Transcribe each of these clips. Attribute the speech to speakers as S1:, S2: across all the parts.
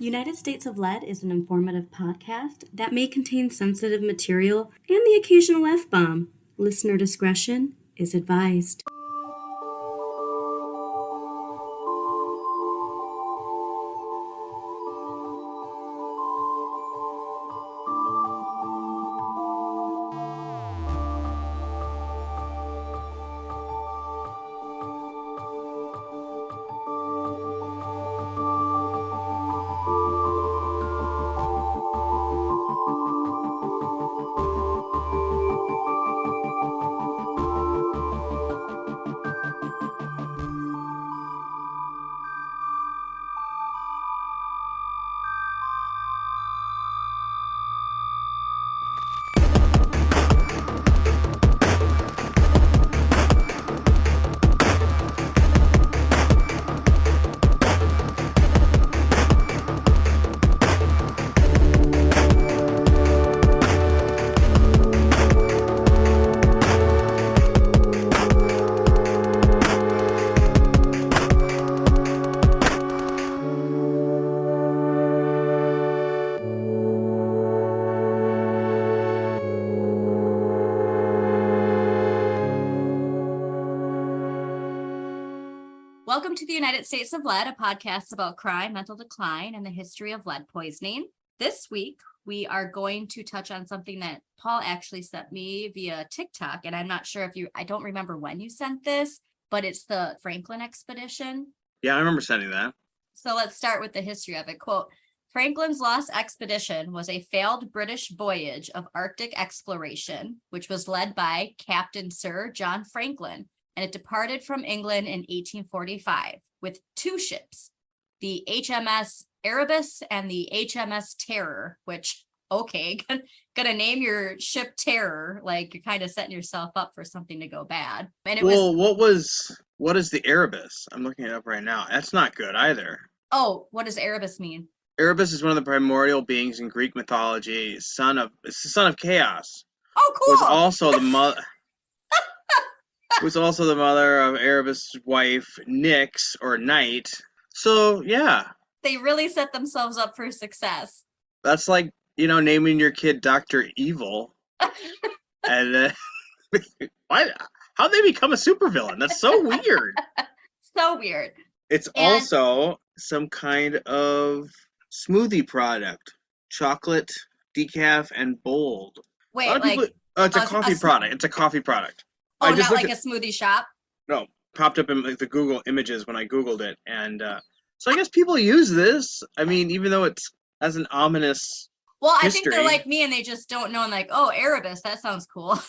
S1: United States of Lead is an informative podcast that may contain sensitive material and the occasional F-bomb. Listener discretion is advised.
S2: Welcome to the United States of Lead, a podcast about crime, mental decline, and the history of lead poisoning. This week, we are going to touch on something that Paul actually sent me via TikTok, and I'm not sure if I don't remember when you sent this, but it's the Franklin expedition.
S3: Yeah, I remember sending that.
S2: So let's start with the history of it. Quote, Franklin's Lost Expedition was a failed British voyage of Arctic exploration, which was led by Captain Sir John Franklin, and it departed from England in 1845 with two ships, the HMS Erebus and the HMS Terror, which, okay, gonna name your ship Terror, like you're kind of setting yourself up for something to go bad. And it
S3: what is the Erebus? I'm looking it up right now. That's not good either.
S2: Oh, what does Erebus mean?
S3: Erebus is one of the primordial beings in Greek mythology, it's the son of Chaos.
S2: Oh, cool.
S3: Was also the mother was also the mother of Erebus' wife, Nyx, or Night. So, yeah.
S2: They really set themselves up for success.
S3: That's like, naming your kid Dr. Evil. And how'd they become a supervillain? That's so weird.
S2: So weird.
S3: It's also some kind of smoothie product. Chocolate, decaf, and bold.
S2: Wait,
S3: it's a coffee product. It's a coffee product.
S2: Oh, not like a smoothie shop?
S3: No, popped up in the Google images when I Googled it. And so I guess people use this. I mean, even though it's as an ominous history.
S2: I think they're like me and they just don't know. And like, oh, Erebus, that sounds cool.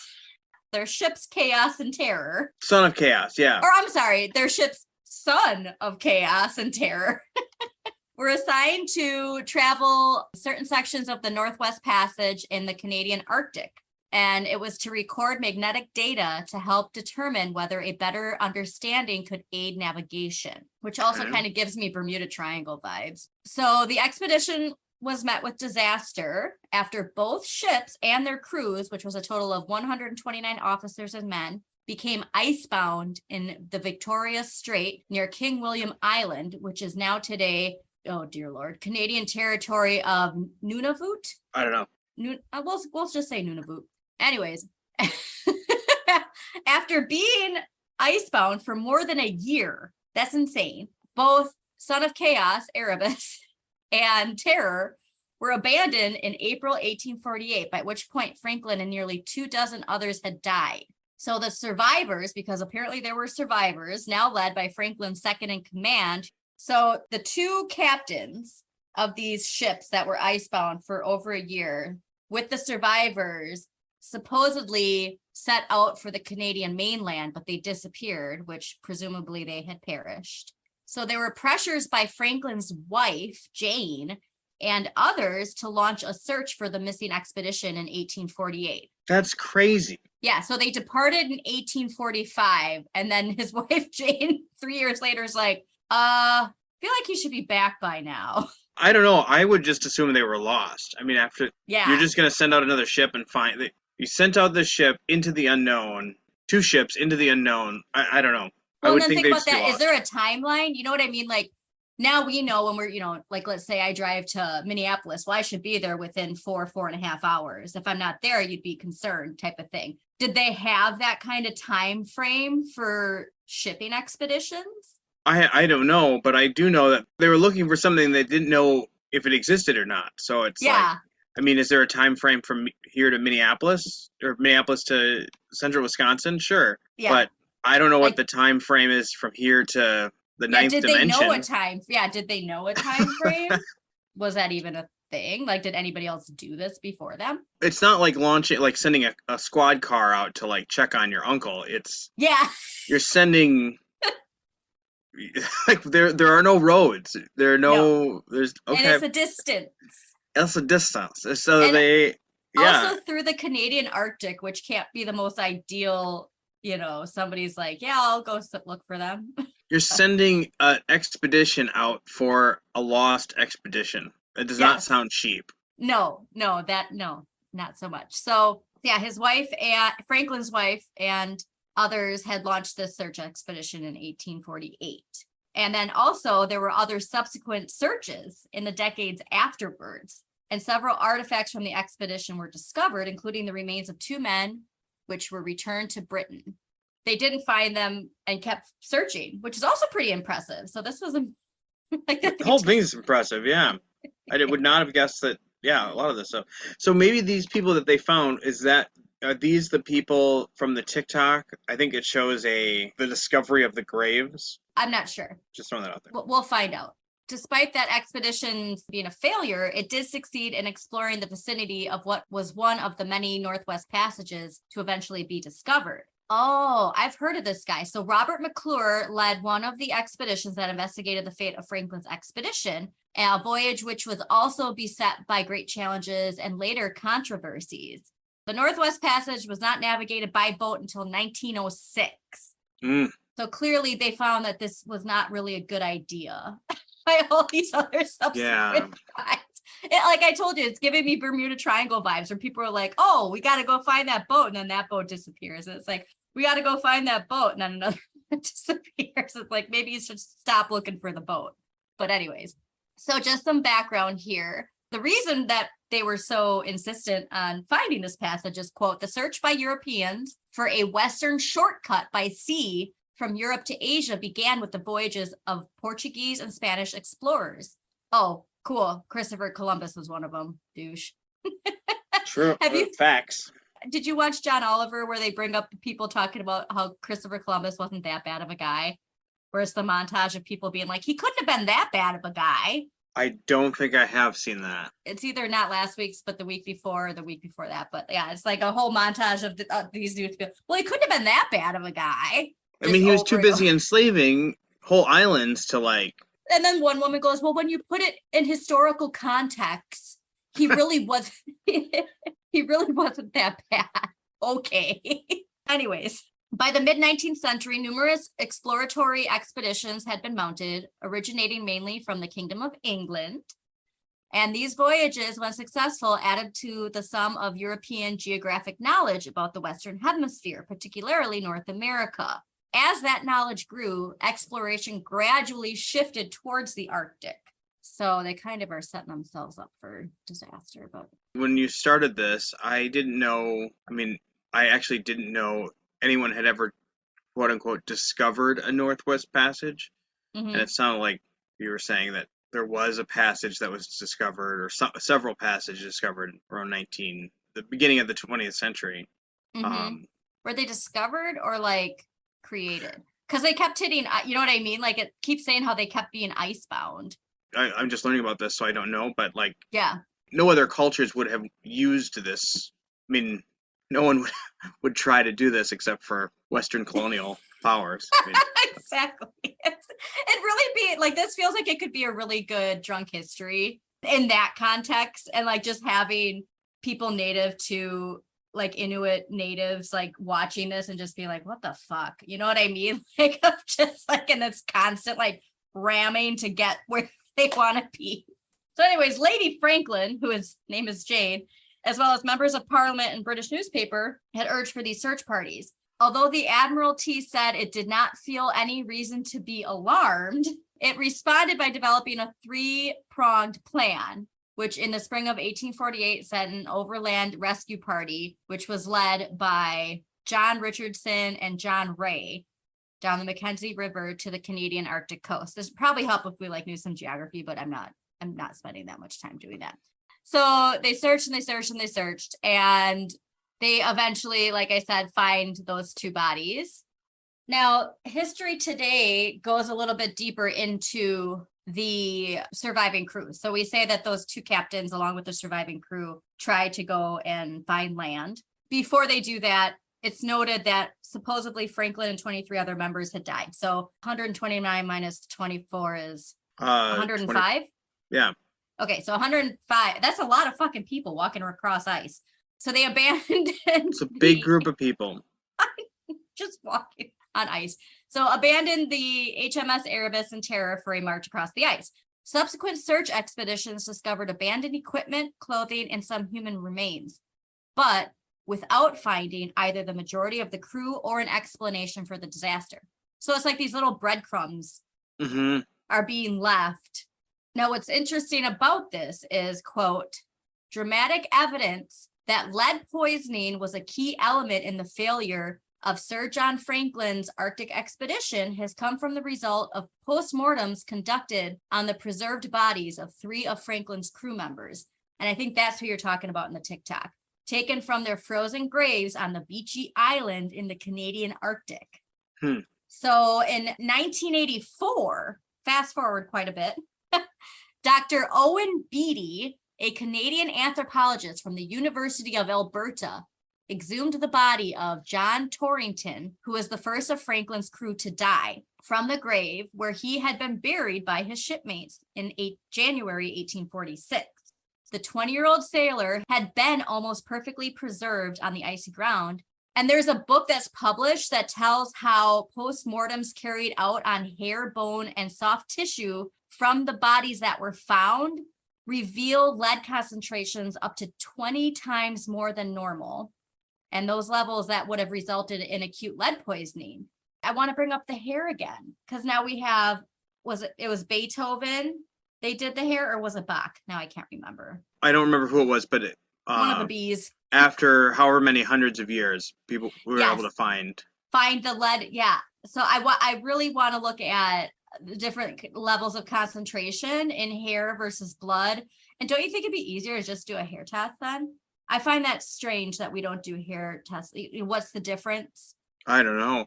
S2: Their ship's Chaos and Terror.
S3: Son of Chaos, yeah.
S2: Or I'm sorry, their ship's Son of Chaos and Terror. Were assigned to travel certain sections of the Northwest Passage in the Canadian Arctic. And it was to record magnetic data to help determine whether a better understanding could aid navigation, which also kind of gives me Bermuda Triangle vibes. So the expedition was met with disaster after both ships and their crews, which was a total of 129 officers and men, became icebound in the Victoria Strait near King William Island, which is now today, oh dear Lord, Canadian territory of Nunavut.
S3: I don't know.
S2: We'll just say Nunavut. Anyways, after being icebound for more than a year, that's insane, both Son of Chaos, Erebus, and Terror were abandoned in April 1848, by which point Franklin and nearly 24 others had died. So the survivors, because apparently there were survivors, now led by Franklin's second in command. So the two captains of these ships that were icebound for over a year with the survivors supposedly set out for the Canadian mainland, but they disappeared, which presumably they had perished. So there were pressures by Franklin's wife, Jane, and others to launch a search for the missing expedition in 1848.
S3: That's crazy.
S2: Yeah, so they departed in 1845, and then his wife, Jane, 3 years later is like, I feel like he should be back by now.
S3: I don't know. I would just assume they were lost. I mean, you're just going to send out another ship and you sent out this ship into the unknown, two ships into the unknown. I don't know.
S2: Well, and then think about that. Is there a timeline? You know what I mean? Like, Now we know when we're, like, let's say I drive to Minneapolis, well, I should be there within 4.5 hours. If I'm not there, you'd be concerned, type of thing. Did they have that kind of time frame for shipping expeditions?
S3: I don't know, but I do know that they were looking for something they didn't know if it existed or not. So it's
S2: Yeah.
S3: I mean, is there a time frame from here to Minneapolis or Minneapolis to central Wisconsin? Sure.
S2: Yeah.
S3: But I don't know
S2: Like-
S3: what the time frame is from here to the
S2: Yeah,
S3: ninth
S2: did
S3: dimension.
S2: they know a time? Yeah, did they know a time frame? Was that even a thing? Like, did anybody else do this before them?
S3: It's not like sending a squad car out to like check on your uncle. It's
S2: Yeah.
S3: you're sending like there are no roads. There's
S2: And
S3: okay.
S2: it's a distance.
S3: That's a distance. So
S2: And
S3: they
S2: Also through the Canadian Arctic, which can't be the most ideal, somebody's like, yeah, I'll go look for them.
S3: You're sending an expedition out for a lost expedition. It does not
S2: Yes.
S3: sound cheap.
S2: No, not so much. So yeah, his wife and Franklin's wife and others had launched this search expedition in 1848. And then also there were other subsequent searches in the decades afterwards. And several artifacts from the expedition were discovered, including the remains of 2 men, which were returned to Britain. They didn't find them and kept searching, which is also pretty impressive. So this was
S3: The whole thing is impressive, yeah. I would not have guessed that, yeah, a lot of this stuff. So maybe these people that they found, are these the people from the TikTok? I think it shows the discovery of the graves.
S2: I'm not sure.
S3: Just throwing that out there.
S2: We'll find out. Despite that expedition being a failure, it did succeed in exploring the vicinity of what was one of the many Northwest Passages to eventually be discovered. Oh, I've heard of this guy. So Robert McClure led one of the expeditions that investigated the fate of Franklin's expedition, a voyage which was also beset by great challenges and later controversies. The Northwest Passage was not navigated by boat until 1906. So clearly they found that this was not really a good idea by all these other subsequent tribes. Like I told you, it's giving me Bermuda Triangle vibes where people are like, oh, we got to go find that boat. And then that boat disappears. And it's like, we got to go find that boat. And then another disappears. It's like, maybe you should stop looking for the boat. But anyways, so just some background here. The reason that they were so insistent on finding this passage is, quote, the search by Europeans for a Western shortcut by sea from Europe to Asia began with the voyages of Portuguese and Spanish explorers. Oh, cool. Christopher Columbus was one of them. Douche.
S3: True. Facts.
S2: Did you watch John Oliver where they bring up people talking about how Christopher Columbus wasn't that bad of a guy? Where's the montage of people being like, he couldn't have been that bad of a guy.
S3: I don't think I have seen that.
S2: It's either not last week's, but the week before or the week before that. But yeah, it's like a whole montage of these dudes. Well, he couldn't have been that bad of a guy.
S3: I mean, he was too busy enslaving whole islands to like.
S2: And then one woman goes, well, when you put it in historical context, he really wasn't, he really wasn't that bad. Okay. Anyways, by the mid-19th century, numerous exploratory expeditions had been mounted, originating mainly from the Kingdom of England. And these voyages, when successful, added to the sum of European geographic knowledge about the Western Hemisphere, particularly North America. As that knowledge grew, exploration gradually shifted towards the Arctic. So they kind of are setting themselves up for disaster. But
S3: when you started this, I didn't know. I mean, I actually didn't know anyone had ever, quote unquote, discovered a Northwest Passage. And it sounded like you were saying that there was a passage that was discovered, or several passages discovered around the beginning of the 20th century.
S2: Were they discovered or like created? Because they kept hitting, you know what I mean? Like it keeps saying how they kept being icebound.
S3: I'm just learning about this, so I don't know, but like,
S2: yeah,
S3: no other cultures would have used this. I mean, no one would try to do this except for Western colonial powers. I mean,
S2: exactly. It really be like, this feels like it could be a really good drunk history in that context, and like just having people native to like Inuit natives like watching this and just be like, what the fuck? You know what I mean? Like just like in this constant like ramming to get where they want to be. So anyways, Lady Franklin, whose name is Jane, as well as members of Parliament and British newspaper, had urged for these search parties. Although the Admiralty said it did not feel any reason to be alarmed, It responded by developing a 3-pronged plan, which in the spring of 1848 sent an overland rescue party, which was led by John Richardson and John Ray down the Mackenzie River to the Canadian Arctic coast. This would probably help if we knew some geography, but I'm not spending that much time doing that. So they searched and they searched and they searched, and they eventually, like I said, find those 2 bodies. Now, history today goes a little bit deeper into the surviving crew. So we say that those 2 captains, along with the surviving crew, tried to go and find land. Before they do that, it's noted that supposedly Franklin and 23 other members had died. So 129 minus 24 is 105?
S3: 20, yeah.
S2: Okay, so 105. That's a lot of fucking people walking across ice. So they abandoned.
S3: It's a big group of people.
S2: Just walking on ice. So abandoned the HMS Erebus and Terror for a march across the ice. Subsequent search expeditions discovered abandoned equipment, clothing, and some human remains, but without finding either the majority of the crew or an explanation for the disaster. So it's like these little breadcrumbs are being left. Now, what's interesting about this is, quote, dramatic evidence that lead poisoning was a key element in the failure of Sir John Franklin's Arctic expedition has come from the result of postmortems conducted on the preserved bodies of 3 of Franklin's crew members. And I think that's who you're talking about in the TikTok. Taken from their frozen graves on the beachy island in the Canadian Arctic. So in 1984, fast forward quite a bit, Dr. Owen Beatty, a Canadian anthropologist from the University of Alberta, exhumed the body of John Torrington, who was the first of Franklin's crew to die, from the grave where he had been buried by his shipmates in January 1846. The 20-year-old sailor had been almost perfectly preserved on the icy ground. And there's a book that's published that tells how postmortems carried out on hair, bone, and soft tissue from the bodies that were found reveal lead concentrations up to 20 times more than normal. And those levels that would have resulted in acute lead poisoning. I want to bring up the hair again, because now we have, it was Beethoven they did the hair, or was it Bach? Now I can't remember.
S3: I don't remember who it was, but
S2: One of the bees.
S3: After however many hundreds of years, people were able to find
S2: the lead. Yeah. So I really want to look at the different levels of concentration in hair versus blood. And don't you think it'd be easier to just do a hair test then? I find that strange that we don't do hair tests. What's the difference?
S3: I don't know.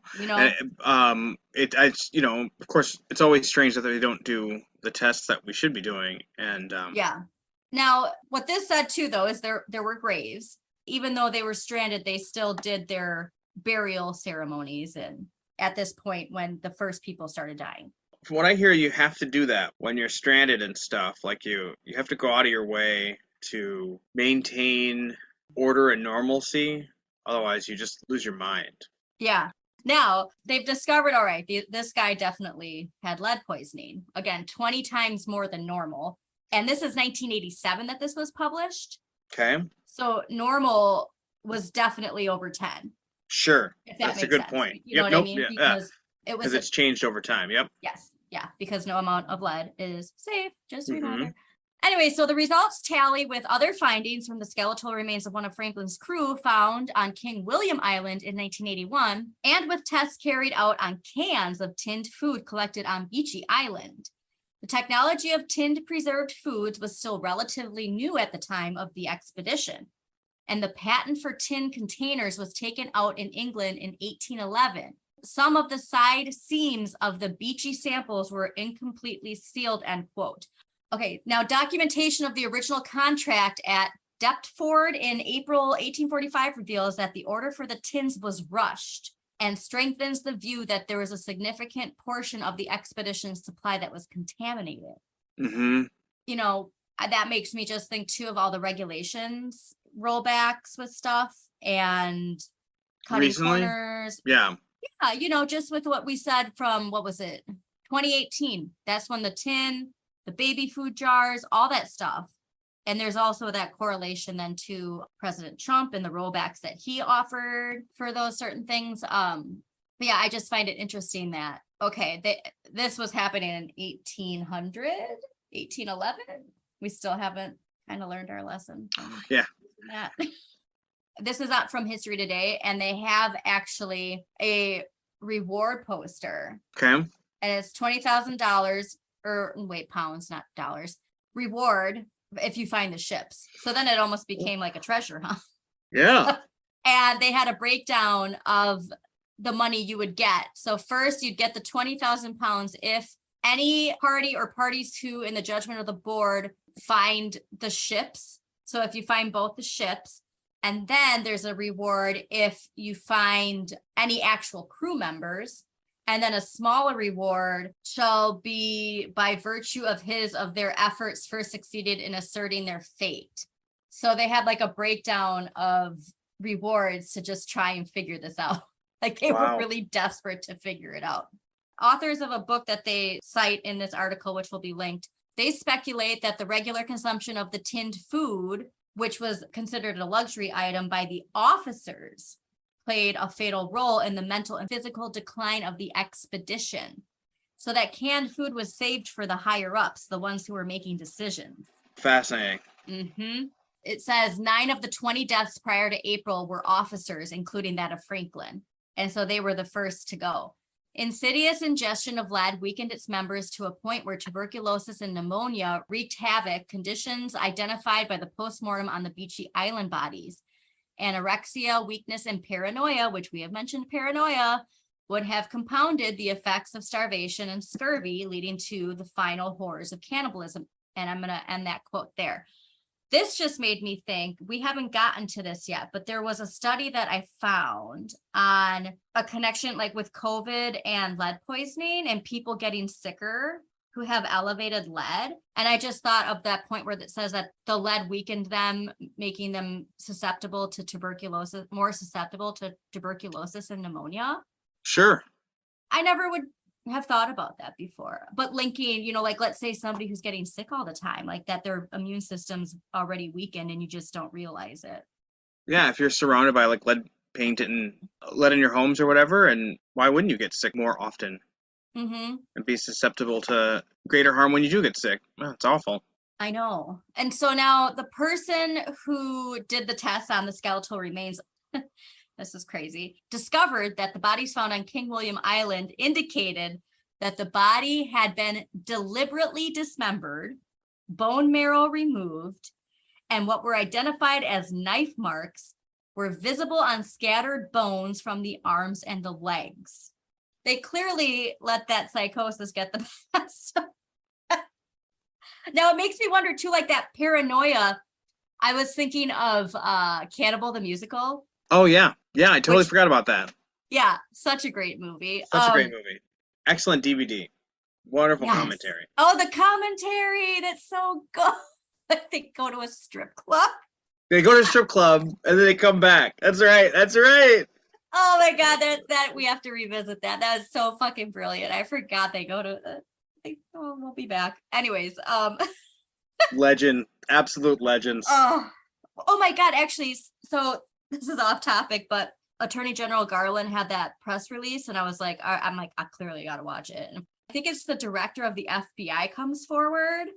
S3: It's of course, it's always strange that they don't do the tests that we should be doing. And
S2: yeah. Now, what this said too, though, is there were graves. Even though they were stranded, they still did their burial ceremonies. And at this point, when the first people started dying.
S3: From what I hear, you have to do that when you're stranded and stuff. Like you have to go out of your way to maintain order and normalcy. Otherwise, you just lose your mind.
S2: Yeah. Now, they've discovered, all right, this guy definitely had lead poisoning. Again, 20 times more than normal. And this is 1987 that this was published.
S3: Okay.
S2: So normal was definitely over 10.
S3: Sure.
S2: If
S3: that's a good point.
S2: You know what I mean?
S3: Yeah.
S2: Because
S3: it's changed over time. Yep.
S2: Yes. Yeah. Because no amount of lead is safe. Just a reminder. Anyway, so the results tally with other findings from the skeletal remains of one of Franklin's crew found on King William Island in 1981, and with tests carried out on cans of tinned food collected on Beachy Island. The technology of tinned preserved foods was still relatively new at the time of the expedition, and the patent for tin containers was taken out in England in 1811. Some of the side seams of the Beachy samples were incompletely sealed, end quote. Okay, now documentation of the original contract at Deptford in April 1845 reveals that the order for the tins was rushed and strengthens the view that there was a significant portion of the expedition's supply that was contaminated.
S3: Mm-hmm.
S2: You know, that makes me just think too of all the regulations rollbacks with stuff and cutting corners.
S3: Yeah.
S2: Yeah, just with what we said from, 2018. That's when the tin, the baby food jars, all that stuff. And there's also that correlation then to President Trump and the rollbacks that he offered for those certain things. But yeah, I just find it interesting that, okay, this was happening in 1800, 1811. We still haven't kind of learned our lesson.
S3: Yeah.
S2: That. This is up from History Today, and they have actually a reward poster.
S3: Okay.
S2: And it's $20,000, or wait, pounds, not dollars. Reward if you find the ships. So then it almost became like a treasure hunt.
S3: Yeah.
S2: And they had a breakdown of the money you would get. So first you'd get the 20,000 pounds if any party or parties who, in the judgment of the board, find the ships. So if you find both the ships, and then there's a reward if you find any actual crew members. And then a smaller reward shall be by virtue of their efforts first succeeded in asserting their fate. So they had like a breakdown of rewards to just try and figure this out. Like they were really desperate to figure it out. Authors of a book that they cite in this article, which will be linked, they speculate that the regular consumption of the tinned food, which was considered a luxury item by the officers, played a fatal role in the mental and physical decline of the expedition. So that canned food was saved for the higher ups, the ones who were making decisions.
S3: Fascinating.
S2: Mm-hmm. It says 9 of the 20 deaths prior to April were officers, including that of Franklin. And so they were the first to go. Insidious ingestion of lead weakened its members to a point where tuberculosis and pneumonia wreaked havoc, conditions identified by the postmortem on the Beachy Island bodies. Anorexia, weakness, and paranoia, which we have mentioned paranoia, would have compounded the effects of starvation and scurvy, leading to the final horrors of cannibalism. And I'm going to end that quote there. This just made me think, we haven't gotten to this yet, but there was a study that I found on a connection like with COVID and lead poisoning and people getting sicker who have elevated lead. And I just thought of that point where it says that the lead weakened them, making them susceptible to tuberculosis, more susceptible to tuberculosis and pneumonia.
S3: Sure.
S2: I never would have thought about that before, but linking, like let's say somebody who's getting sick all the time, like that their immune system's already weakened and you just don't realize it.
S3: Yeah, if you're surrounded by like lead paint and lead in your homes or whatever, and why wouldn't you get sick more often?
S2: Mm-hmm.
S3: And be susceptible to greater harm when you do get sick. Well, it's awful.
S2: I know. And so now the person who did the test on the skeletal remains, this is crazy, discovered that the bodies found on King William Island indicated that the body had been deliberately dismembered, bone marrow removed, and what were identified as knife marks were visible on scattered bones from the arms and the legs. They clearly let that psychosis get the best. Now it makes me wonder too, like that paranoia. I was thinking of Cannibal the Musical.
S3: Oh yeah. Yeah, I totally forgot about that.
S2: Yeah, such a great movie.
S3: Such a great movie. Excellent DVD. Wonderful commentary.
S2: Oh, the commentary, that's so good. They go to a strip club.
S3: They go to a strip club and then they come back. That's right. That's right.
S2: Oh my God, that we have to revisit that. That is so fucking brilliant. I forgot they go to. We'll be back. Anyways,
S3: Legend, absolute legends.
S2: Oh my God, actually, so this is off topic, but Attorney General Garland had that press release, and I was like, I clearly got to watch it. And I think it's the director of the FBI comes forward.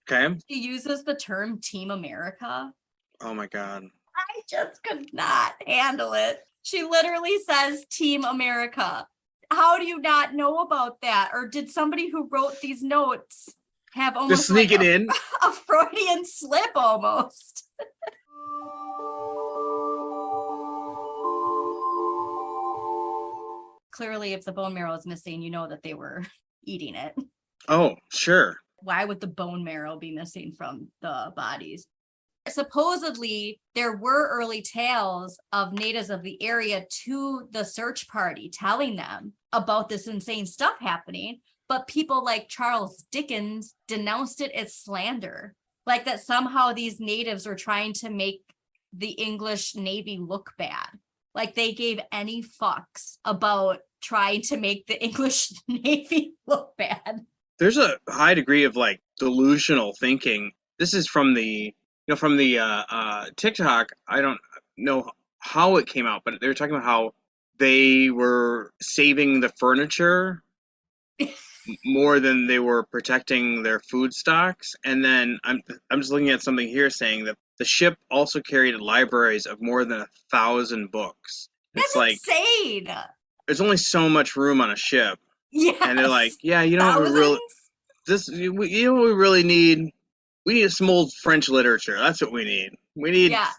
S3: Okay.
S2: He uses the term Team America.
S3: Oh my God.
S2: I just could not handle it. She literally says Team America. How do you not know about that? Or did somebody who wrote these notes have almost
S3: just sneak it in?
S2: A Freudian slip almost? Clearly, if the bone marrow is missing, you know that they were eating it.
S3: Oh, sure.
S2: Why would the bone marrow be missing from the bodies? Supposedly, there were early tales of natives of the area to the search party telling them about this insane stuff happening, but people like Charles Dickens denounced it as slander, like that somehow these natives were trying to make the English Navy look bad. Like they gave any fucks about trying to make the English Navy look bad.
S3: There's a high degree of like delusional thinking. This is from the TikTok. I don't know how it came out, but they were talking about how they were saving the furniture more than they were protecting their food stocks. And then I'm just looking at something here saying that the ship also carried libraries of more than 1,000 books. It's
S2: That's
S3: like
S2: insane.
S3: there's only so much room on a ship, and they're like,
S2: Yes.
S3: yeah, you know what we
S2: Thousands?
S3: really you know what we really need? We need some old French literature. That's what we need. We need
S2: Yeah.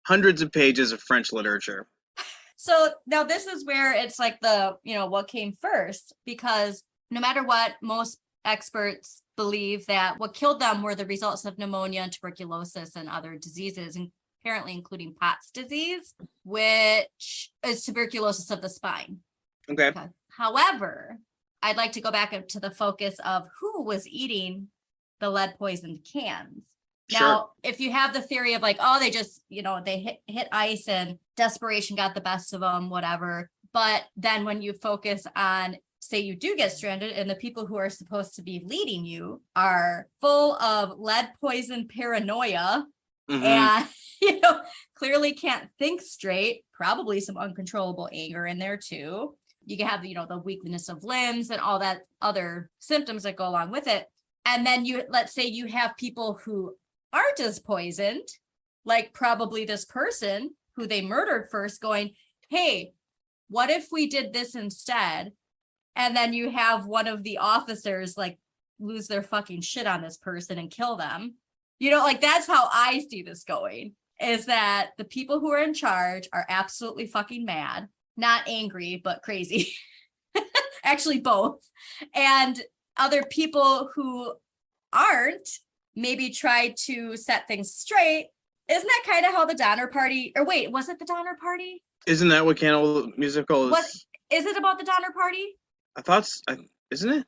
S3: hundreds of pages of French literature.
S2: So now this is where it's like the, what came first, because no matter what, most experts believe that what killed them were the results of pneumonia and tuberculosis and other diseases, and apparently including Pott's disease, which is tuberculosis of the spine.
S3: Okay.
S2: However, I'd like to go back up to the focus of who was eating the lead poisoned cans.
S3: Sure.
S2: Now, if you have the theory of like, oh, they just, they hit ice and desperation got the best of them, whatever. But then when you focus on, say you do get stranded and the people who are supposed to be leading you are full of lead poison paranoia, and, clearly can't think straight, probably some uncontrollable anger in there too. You can have, the weakness of limbs and all that other symptoms that go along with it. And then let's say you have people who aren't as poisoned, like probably this person who they murdered first, going, hey, what if we did this instead? And then you have one of the officers like lose their fucking shit on this person and kill them. That's how I see this going, is that the people who are in charge are absolutely fucking mad, not angry, but crazy. Actually, both. And other people who aren't maybe try to set things straight. Isn't that kind of how the Donner Party, or wait, was it the Donner Party?
S3: Isn't that what Cannibal Musical is?
S2: What is it about the Donner Party?
S3: I thought, isn't it?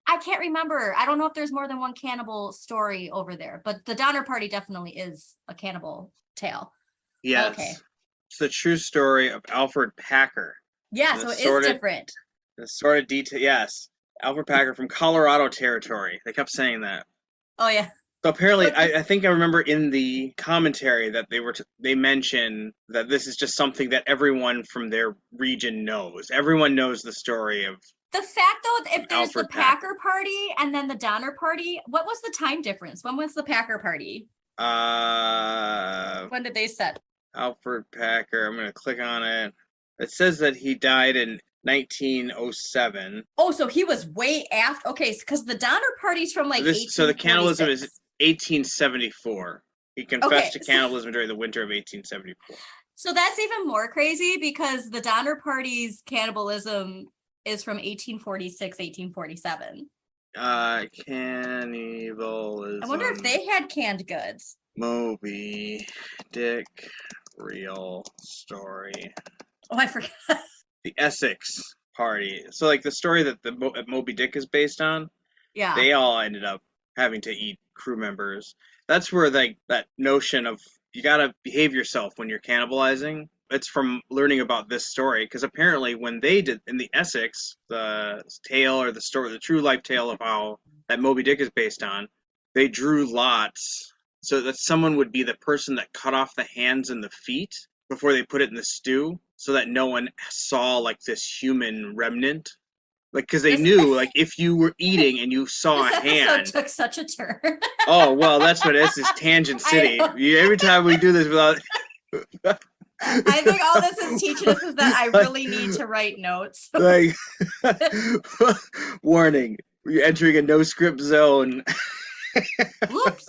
S2: I can't remember. I don't know if there's more than one cannibal story over there, but the Donner Party definitely is a cannibal tale.
S3: Yes.
S2: Okay.
S3: It's the true story of Alfred Packer.
S2: Yeah, so it is different.
S3: The sort of detail, yes. Alfred Packer from Colorado Territory. They kept saying that.
S2: Oh, yeah.
S3: So apparently, I think I remember in the commentary that they mention that this is just something that everyone from their region knows. Everyone knows the story of.
S2: The fact, though, if there's
S3: Alfred
S2: the Packer Party and then the Donner Party, what was the time difference? When was the Packer Party? When did they set?
S3: Alfred Packer. I'm going to click on it. It says that he died in 1907.
S2: Oh, so he was way after. Okay, because the Donner Party's from like 1846.
S3: So the cannibalism is 1874. He confessed to cannibalism during the winter of 1874.
S2: So that's even more crazy because the Donner Party's cannibalism is from 1846, 1847.
S3: Cannibalism.
S2: I wonder if they had canned goods.
S3: Moby Dick real story.
S2: Oh, I forgot.
S3: The Essex Party. So like the story that Moby Dick is based on,
S2: Yeah.
S3: they all ended up having to eat crew members. That's where like that notion of you gotta behave yourself when you're cannibalizing. It's from learning about this story, because apparently when they did in the Essex, the tale or the story, the true life tale of how that Moby Dick is based on, they drew lots so that someone would be the person that cut off the hands and the feet before they put it in the stew, so that no one saw like this human remnant. Like, because they knew, like, if you were eating and you saw a hand.
S2: This episode took such a turn.
S3: Oh, well, that's what it is Tangent City. Every time we do this without.
S2: I think all this is teaching us is that I really need to write notes.
S3: Like, warning, you're entering a no script zone.
S2: Whoops.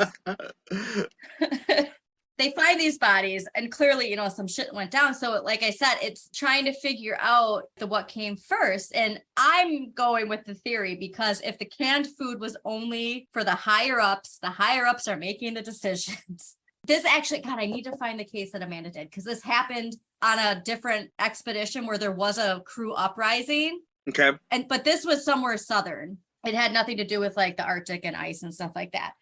S2: They find these bodies and clearly, some shit went down. So like I said, it's trying to figure out what came first. And I'm going with the theory because if the canned food was only for the higher ups are making the decisions. This actually, God, I need to find the case that Amanda did, because this happened on a different expedition where there was a crew uprising.
S3: Okay.
S2: But this was somewhere southern. It had nothing to do with like the Arctic and ice and stuff like that.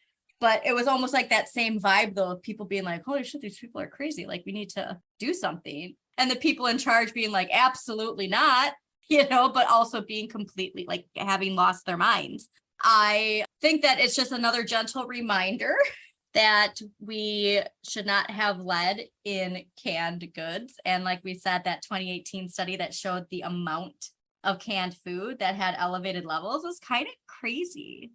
S2: But it was almost like that same vibe, though, of people being like, holy shit, these people are crazy. Like, we need to do something. And the people in charge being like, absolutely not, but also being completely like having lost their minds. I think that it's just another gentle reminder that we should not have lead in canned goods. And like we said, that 2018 study that showed the amount of canned food that had elevated levels was kind of crazy.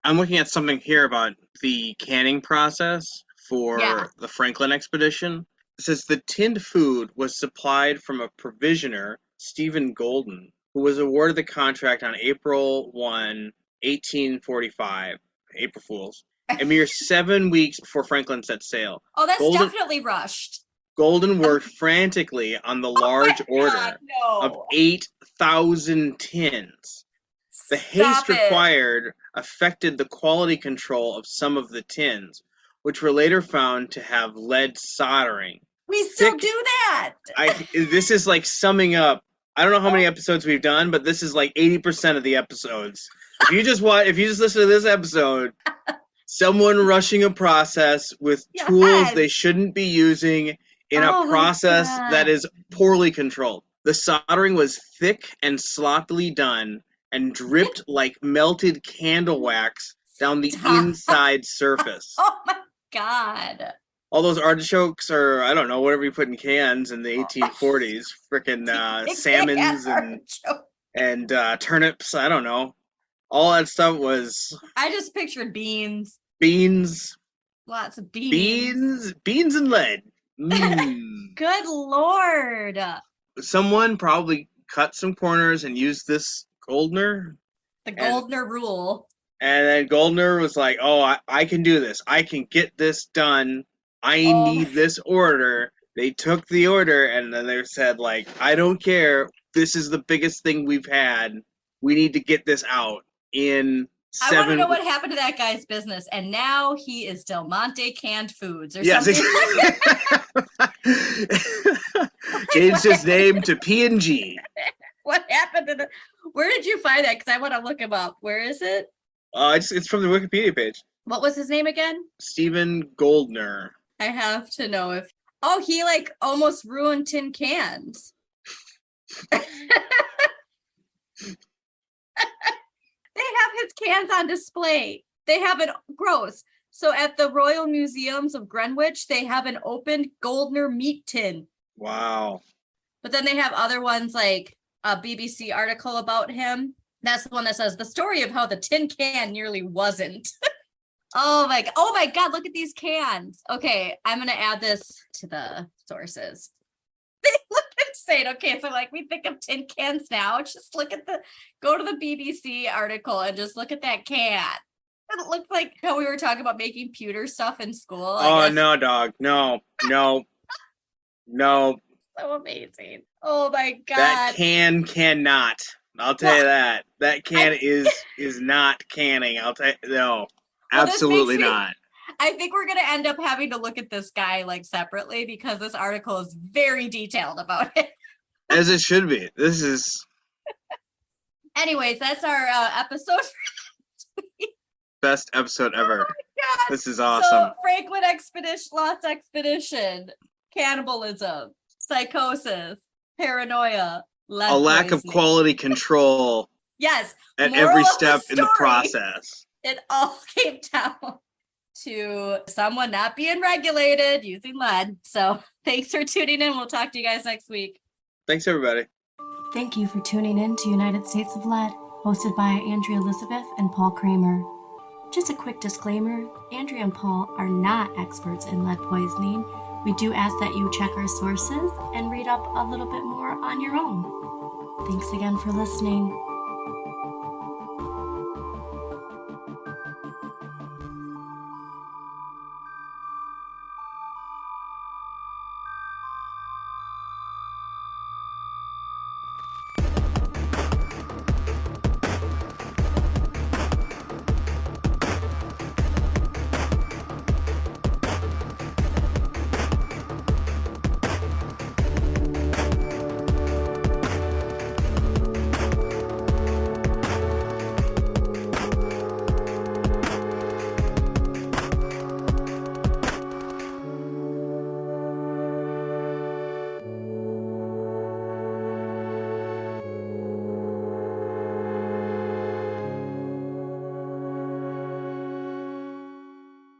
S3: I'm looking at something here about the canning process for the Franklin expedition. It says the tinned food was supplied from a provisioner, Stephen Golden, who was awarded the contract on April 1, 1845, April Fools, a mere 7 weeks before Franklin set sail.
S2: Oh, that's definitely rushed.
S3: Golden worked frantically on the large order of 8,000 tins. The haste required affected the quality control of some of the tins, which were later found to have lead soldering.
S2: We still do that.
S3: This is like summing up. I don't know how many episodes we've done, but this is like 80% of the episodes. If you just listen to this episode, someone rushing a process with tools they shouldn't be using in a process that is poorly controlled. The soldering was thick and sloppily done and dripped like melted candle wax down the inside surface.
S2: Oh my God.
S3: All those artichokes or, I don't know, whatever you put in cans in the 1840s, frickin' salmons and turnips, I don't know. All that stuff was...
S2: I just pictured beans.
S3: Beans.
S2: Lots of beans.
S3: Beans and lead. Mm.
S2: Good Lord.
S3: Someone probably cut some corners and used this Goldner.
S2: The Goldner rule.
S3: And then Goldner was like, oh, I can do this. I can get this done. I need this order. They took the order and then they said, like, I don't care. This is the biggest thing we've had. We need to get this out in 7
S2: I want to know what happened to that guy's business. And now he is Del Monte Canned Foods or something.
S3: Changed his name to P&G.
S2: What happened to where did you find that? Because I want to look him up. Where is it?
S3: It's from the Wikipedia page.
S2: What was his name again?
S3: Stephen Goldner.
S2: I have to know if... Oh, he like almost ruined tin cans. They have his cans on display. They have it gross. So at the Royal Museums of Greenwich, they have an opened Goldner meat tin.
S3: Wow.
S2: But then they have other ones like a BBC article about him. That's the one that says the story of how the tin can nearly wasn't. Oh my God, look at these cans. Okay, I'm going to add this to the sources. They look insane. Okay, so like we think of tin cans now. Just go to the BBC article and just look at that can. It looks like how we were talking about making pewter stuff in school.
S3: No, dog. No. So
S2: amazing. Oh my God.
S3: That can cannot. I'll tell you that. That can is not canning. I'll tell you. No. Absolutely not.
S2: I think we're going to end up having to look at this guy like separately because this article is very detailed about it.
S3: As it should be. This is...
S2: Anyways, that's our episode.
S3: Best episode ever.
S2: Oh my God.
S3: This is awesome.
S2: So, Franklin Expedition, Lost Expedition, cannibalism, psychosis, paranoia, lead
S3: a lack
S2: poisoning.
S3: of quality control.
S2: Yes.
S3: At every step in the process.
S2: It all came down to someone not being regulated using lead. So thanks for tuning in. We'll talk to you guys next week.
S3: Thanks, everybody.
S1: Thank you for tuning in to United States of Lead, hosted by Andrea Elizabeth and Paul Kramer. Just a quick disclaimer, Andrea and Paul are not experts in lead poisoning. We do ask that you check our sources and read up a little bit more on your own. Thanks again for listening.